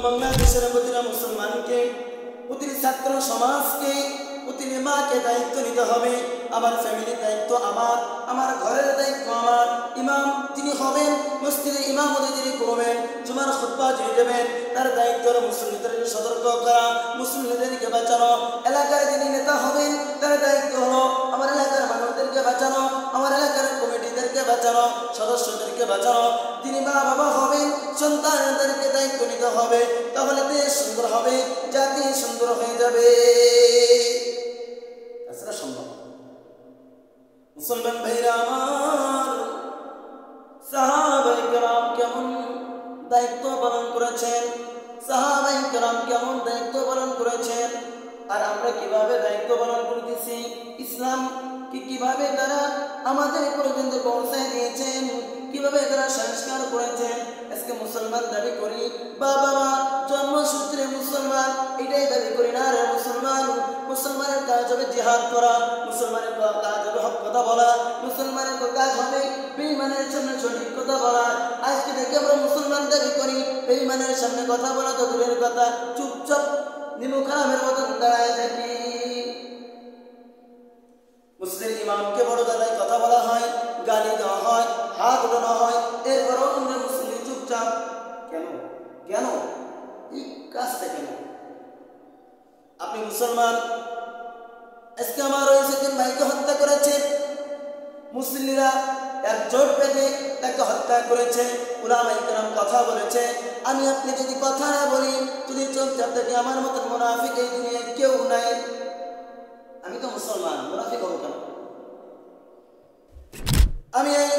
বাংলাদেশের প্রতিটা মুসলমানকে, প্রতিটি ছাত্র সমাজকে, প্রতিটি মাকে দায়িত্ব নিতে হবে। আমার ফ্যামিলির দায়িত্ব আমার, আমার ঘরের দায়িত্ব আমার। ইমাম যিনি হবেন, মসজিদে ইমামতি যিনি করবেন, জুমার খুতবা যিনি দেবেন, তার দায়িত্ব হলো মুসলিমদেরকে সতর্ক করা, মুসলিমদেরকে বাঁচানো। এলাকার যিনি নেতা হবেন, তার দায়িত্ব হলো আমার এলাকার মানুষদেরকে বাঁচানো, আমার এলাকার কমিটিদেরকে বাঁচানো, সদস্যদেরকে বাঁচানো। যিনি মা বাবা হবেন, সন্তানদেরকে দায়িত্ব নিতে হবে। তাহলে দেশ সুন্দর হবে, জাতি সুন্দর হয়ে যাবে। তাছাড়া সম্ভব। মুসলমান ভাইরা আমার, সাহাবায়ে কেরাম কেমন দায়িত্ব পালন করেছেন, সাহাবায়ে কেরাম কেমন দায়িত্ব পালন করেছেন, আর আমরা কিভাবে দায়িত্ব পালন করতেছি, ইসলাম কিভাবে তারা আমাদের পর্যন্ত পৌঁছায় দিয়েছেন, কিভাবে তারা সংস্কার করেছেন। আজকে মুসলমান দাবি করি, বাবা মা জন্মসূত্রে মুসলমান, এটাই দাবি করি না রে মুসলমান। মুসলমানের কাজ হবে জিহাদ করা, মুসলমানের কাজ হবে হক কথা বলা, মুসলমানের কাজ হবে বেঈমানের সামনে সঠিক কথা বলা। আজকে দেখে আমরা মুসলমান দাবি করি, বেঈমানের সামনে কথা বলা তো দূরের কথা, চুপচাপ নিমুখামের মতন দাঁড়ায় থাকি। মুসলিম ইমামকে বড় দাদায় কথা বলা হয়, গালি দেওয়া হয়, হাত উঠানো হয়, এরপরও আমরা মুসলিম চুপচাপ। কেন কেন এই কাজটা কেন? আপনি মুসলমান, আজকে আমার ওই সেদিন ভাইকে হত্যা করেছে, মুসলিমরা একজোট বেঁধে তাকে হত্যা করেছে, উলামায়ে কেরাম কথা বলেছে। আমি আপনি যদি কথা না বলি, যদি চুপচাপ থাকি, আমার মতন মুনাফিক এই দুনিয়ায় কেউ নাই। আমি তো মুসলমান, মুনাফিক হব কেন? আমি এই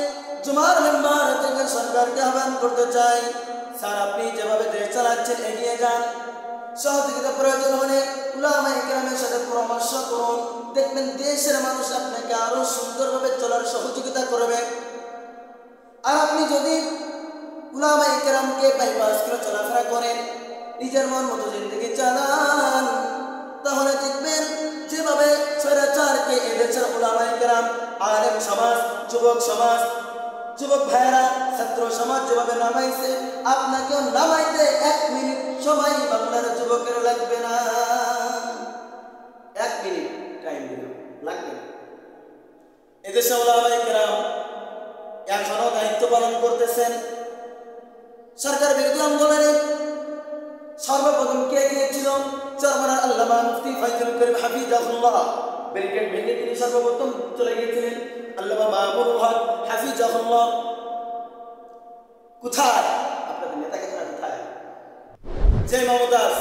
জুমার মেম্বার থেকে সরকারকে আহ্বান করতে চাই, স্যার আপনি যেভাবে দেশ চালাচ্ছেন এগিয়ে যান, সহযোগিতা প্রয়োজন হলে উলামায়ে কেরামের সাথে পরামর্শ করুন, দেখবেন দেশের মানুষ আপনাকে আরো সুন্দরভাবে চলার সহযোগিতা করবে। আর আপনি যদি উলামায়ে কেরামকে বাইপাস করে চলাফেরা করেন, নিজের মন মতো জিন্দেগি চালান, তাহলে দেখবেন যেভাবে স্বৈরাচারকে এদেশের উলামায়ে কেরাম, আলেম সমাজ, যুবক সমাজ, যুবক ভাইয়েরা, ছাত্র সমাজ যেভাবে নামাইছে, আপনাকেও নামাইতে 1 মিনিট সময় বাংলার যুবকের লাগবে না। 1 মিনিট টাইম দিলাম, লাগবে না। এদেশে উলামায়ে কেরাম এখনো দায়িত্ব পালন করতেছেন। সরকার বিরোধী আন্দোলনে সর্বপ্রথম কে গিয়েছিল? চরমনার আল্লামা মুফতি ফাইজুল করিম হাফিজাহুল্লাহ। ব্যারিকেড ভেঙে তিনি সর্বপ্রথম চলে গিয়েছিলেন। আল্লামা মামুনুল হক হাফিজাহুল্লাহ কোথায়? আপনাদের নেতাকে তারা কোথায়? যে মমতাজ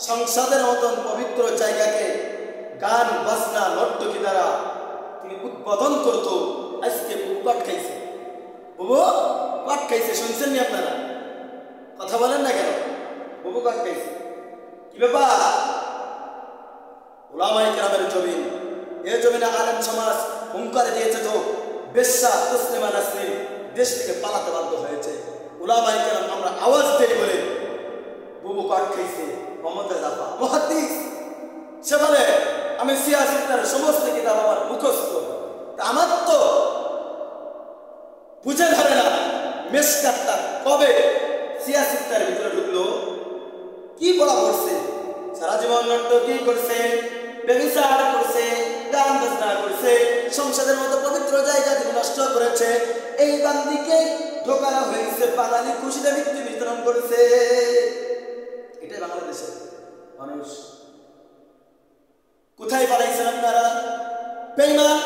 সংসদের মতন পবিত্র জায়গাকে গান বাজনা নর্তকী দ্বারা তিনি উদ্বোধন করত, আজকে বুবু কাট খাইছে। বুবু কাট খাইছে, শুনছেন নি আপনারা? কথা বলেন না কেন? বুবু কাট খাইছে। কি ব্যাপার? উলামায়ে কেরামের জমিন, এই জমিনে আলেম সমাজ হুঙ্কার দিয়েছে তো বেশ্যা তসলিমা নাসরিন দেশ থেকে পালাতে বাধ্য হয়েছে। উলামায়ে কেরাম আমরা আওয়াজ দেই বলে বুবু কাট খাইছে। মমতাজ আপা মুহাদ্দিস, সে বলে আমি সিয়াসিত্তার সমস্ত কিতাব আমার মুখস্থ, আমার তো বুঝে ধরে না মেশকাতটা কবে সিয়াসিত্তার ভিতরে ঢুকলো। কি বলা পড়ছে? সারা জীবন নর্তকী করছে, ব্যভিচার করছে, গান বাজনা করছে, সংসদের মতো পবিত্র জায়গা তিনি নষ্ট করেছে। এই বান্দিকে ঢোকানো হয়েছে, বাঙালি খুশিতে মৃত্যু বিতরণ করেছে। এটাই বাংলাদেশের মানুষ। কোথায় পালাইছেন আপনারা? বেঈমান,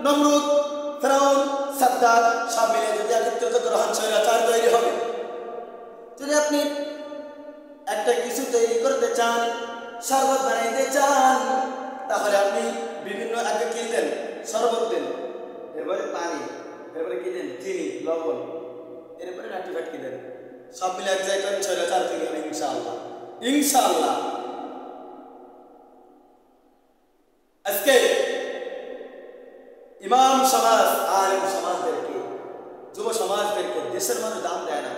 নমরুদ, ফেরাউন, সাদ্দাত সব মিলে যদি একত্রিত গ্রহণ স্বৈরাচার তৈরি হবে। যদি আপনি একটা কিছু তৈরি করতে চান, শরবত বানাইতে চান, তাহলে আপনি বিভিন্ন আগে কি দেন? শরবত দেন, এরপরে পানি, এরপরে কি দেন? চিনি, লবণ, এরপরে নাটি ফাটকি দেন। সব মিলে এক জায়গায় স্বৈরাচার তৈরি হবে ইনশাআল্লাহ, ইনশাআল্লাহ। আজকে ইমাম সমাজ, আলেম সমাজদেরকে, যুব সমাজদেরকে দেশের মানুষ দাম দেয় না।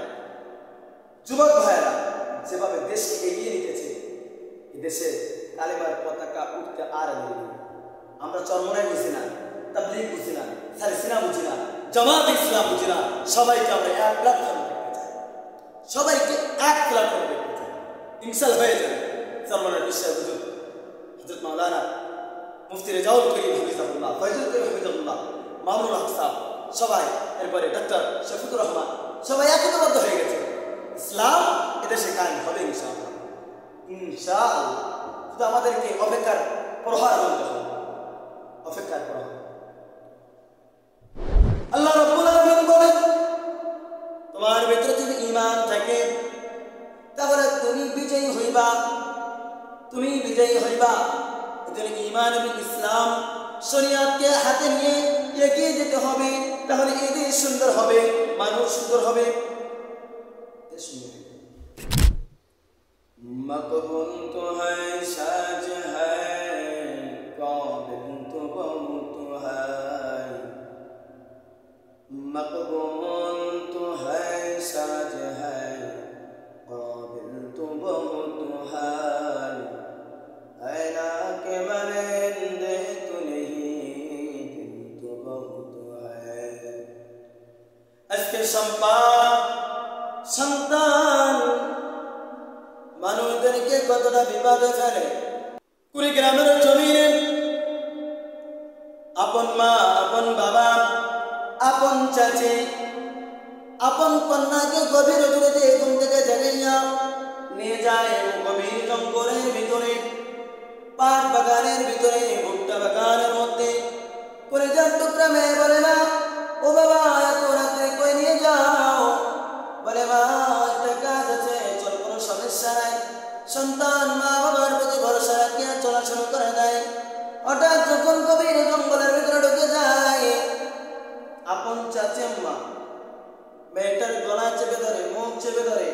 যুবক ভাইয়েরা যেভাবে দেশকে এগিয়ে নিতেছে, এই দেশে কালেমার পতাকা উঠতে আর আমরা চরমনায় বুঝি না, তাবলীগ বুঝি না, সালসিনা বুঝি না, জামাত ইসলাম বুঝি না, সবাইকে আমরা এক প্ল্যাটফর্মে দেখতে চাই, সবাইকে এক প্ল্যাটফর্মে দেখতে চাই। ইনশাল হয়ে যাবে। সালমানের বিশ্বের হুজুর হযরত মাওলানা মুফতি রেজাউল করিম হাফিজাহুল্লাহ, ফয়জুল করিম হাফিজাহুল্লাহ, মামুনুল হক সাহেব সবাই, এরপরে ডক্টর শফিকুর রহমান সবাই একতাবদ্ধ হয়ে গেছে। ইসলাম এদেশে কায়েম হবে ইনশাআল্লাহ, ইনশাআল্লাহ। শুধু আমাদেরকে অপেক্ষার প্রহার বলতে হবে, অপেক্ষার প্রহার। আল্লাহ রাব্বুল আলামিন বলেন, তোমার ভিতরে যদি ঈমান থাকে তাহলে তুমি বিজয়ী হইবা, তুমি বিজয়ী হইবা। এজন্য ঈমান এবং ইসলাম শরীয়তকে হাতে নিয়ে এগিয়ে যেতে হবে, তাহলে এই দেশ সুন্দর হবে, মানুষ সুন্দর হবে, দেশ সুন্দর হবে। মকবুল তো হ্যায় সাজ হ্যায়, কাবিল তো বহুত হ্যায়, মকবুল তো হ্যায় সাজ হ্যায়, কাবিল তো বহুত হ্যায়, আয়না কে মরেন্দে তো নেহি, দিল তো বহুত হ্যায়। আজকে সন্তান মানুষদেরকে কতটা বিপদে ফেলে। কুড়িগ্রামের জমিনে আপন মা, আপন বাবা, আপন চাচি, আপন কন্যাকে গভীর রজনীতে ঘুম থেকে জাগাইয়া নিয়ে যায় গভীর জঙ্গলের ভিতরে, পাট বাগানের ভিতরে, ভুট্টা বাগানের মধ্যে। কলিজার টুকরা মেয়ে বলে, না ও বাবা এত রাত্রে কই নিয়ে যাও? বলে, মা একটা কাজ আছে, চল, কোনো সমস্যা নাই। সন্তান মা বাবার প্রতি ভরসা রাখিয়া চলাচল করে দেয়। হঠাৎ যখন গভীর জঙ্গলের ভিতরে ঢুকে যায়, আপন চাচি আম্মা মেয়েটার গলা চেপে ধরে, মুখ চেপে ধরে,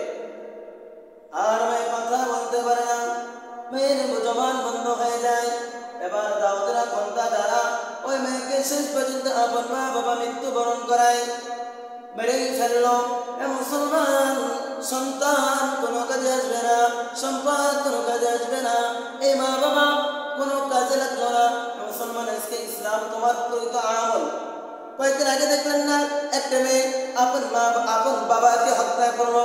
আর মেয়ে কথা বলতে পারে না, মেয়ের জবান বন্ধ হয়ে যায়। এবার দাউদরা ঘন্টা দ্বারা ওই মেয়েকে শেষ পর্যন্ত আপন মা বাবা মৃত্যুবরণ করায়, মেরেই ফেলল। মুসলমান সন্তান কোনো কাজে আসবে না, সম্পদ কোনো কাজে আসবে না, এই মা বাবা কোনো কাজে লাগলো না। মুসলমান আজকে ইসলাম তোমার প্রকৃত আমল। কয়েকদিন আগে দেখলেন না একটা মেয়ে আপন মা আপন বাবাকে হত্যা করলো,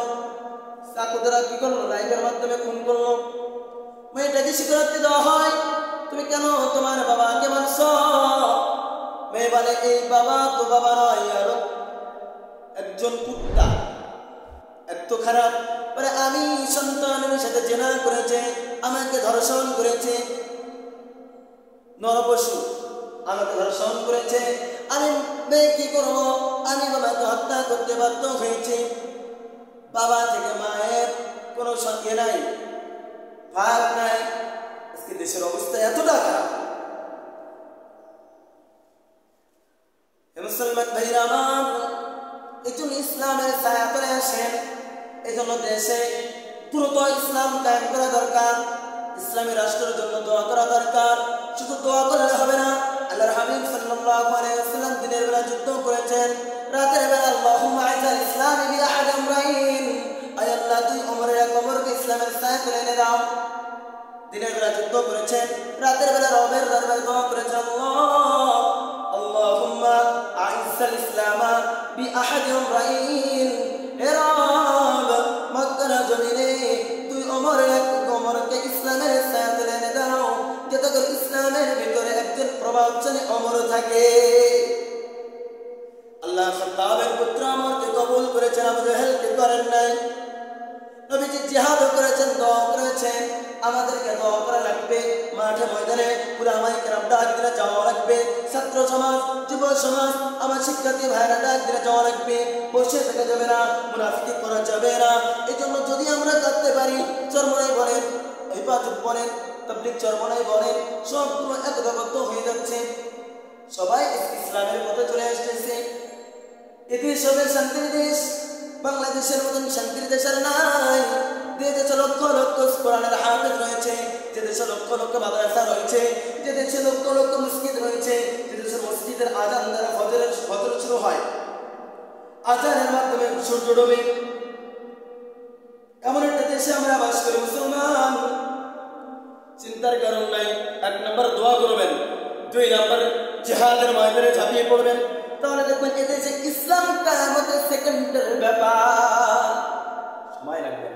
চাকুদারা কি করলো, লাইভের মাধ্যমে খুন করলো। মেয়েটাকে স্বীকারোক্তি দেওয়া হয়, তুমি কেন তোমার বাবাকে মারছ? মেয়ে বলে, এই বাবা তো বাবা নয়, আর একজন কুত্তা, এত খারাপ। বলে, আমি সন্তানের সাথে জেনা করেছে, আমাকে ধর্ষণ করেছে, নরপশু আমাকে ধর্ষণ করেছে, আমি মেয়ে কি করবো? আমি বাবাকে হত্যা করতে বাধ্য হয়েছি। বাবা থেকে মায়ের কোনো সঙ্গে নাই, ভাগ নাই। আজকে দেশের অবস্থা এতটা খারাপ। মুসলমান ভাইরা আমার, এই জন্য ইসলামের ছায়া করে আসেন। এই জন্য দেশে দ্রুত ইসলাম কায়েম করা দরকার, ইসলামী রাষ্ট্রের জন্য দোয়া করা দরকার। শুধু দোয়া করলে হবে না। আল্লাহর হাবিব সাল্লাল্লাহু আলাইহি ওয়াসাল্লাম দিনের বেলা যুদ্ধ করেছেন, রাতের বেলা আল্লাহুম্মা আইজাল ইসলাম বি আহাদ আমরাইন, আয় আল্লাহ তুই ওমরের কবরকে ইসলামের ছায়া করে এনে দাও। দিনের বেলা যুদ্ধ করেছেন, রাতের বেলা রবের দরবারে দোয়া করেছেন, আল্লাহুম্মা আইজাল ইসলাম বি আহাদ আমরাইন, হে রব মক্কার জমিনে তুই ওমরকে ইসলামের ছায়া করে এনে দাও, যাতে করে ইসলামের ভিতরে একজন প্রভাবশালী ওমর থাকে। আল্লাহ খাত্তাবের পুত্র ওমরকে কবুল করেছেন, আবু জাহেলকে করেন নাই। নবীজি জিহাদ করেছেন, দোয়া করেছেন। আমাদেরকে দোয়া করা লাগবে। মাঠে ময়দানে উলামায়ে কেরাম ডাক দিলে যাওয়া লাগবে। ছাত্র সমাজ, যুব সমাজ, আমার শিক্ষার্থী ভাইরা ডাক দিলে যাওয়া লাগবে। বসে থাকা যাবে না, মুনাফিকি করা যাবে না। এই জন্য যদি আমরা করতে পারি, চরমনাই বলেন, হেফাজত বলেন, তাবলীগ চরমনাই বলেন, সবগুলো একতাবদ্ধ হয়ে যাচ্ছে, সবাই ইসলামের পথে চলে আসতেছে। এ দেশ হবে শান্তির দেশ। বাংলাদেশের মতন শান্তির দেশ আর নাই। যে দেশে লক্ষ লক্ষ কোরআনের হাফেজ রয়েছে, যে দেশে লক্ষ লক্ষ মাদ্রাসা রয়েছে, যে দেশে লক্ষ লক্ষ মসজিদ রয়েছে, যে দেশের মসজিদের আজান দ্বারা ফজর শুরু হয়, আজানের মাধ্যমে সূর্য ডোবে, এমন একটা দেশে আমরা বাস করি। মুসলমান, চিন্তার কারণ নাই। 1 নম্বর দোয়া করবেন, 2 নম্বর জিহাদের ময়দানে ঝাঁপিয়ে পড়বেন, তাহলে দেখবেন এদেশে ইসলাম কায়ামতের সেকেন্ডের ব্যাপার, সময় লাগবে।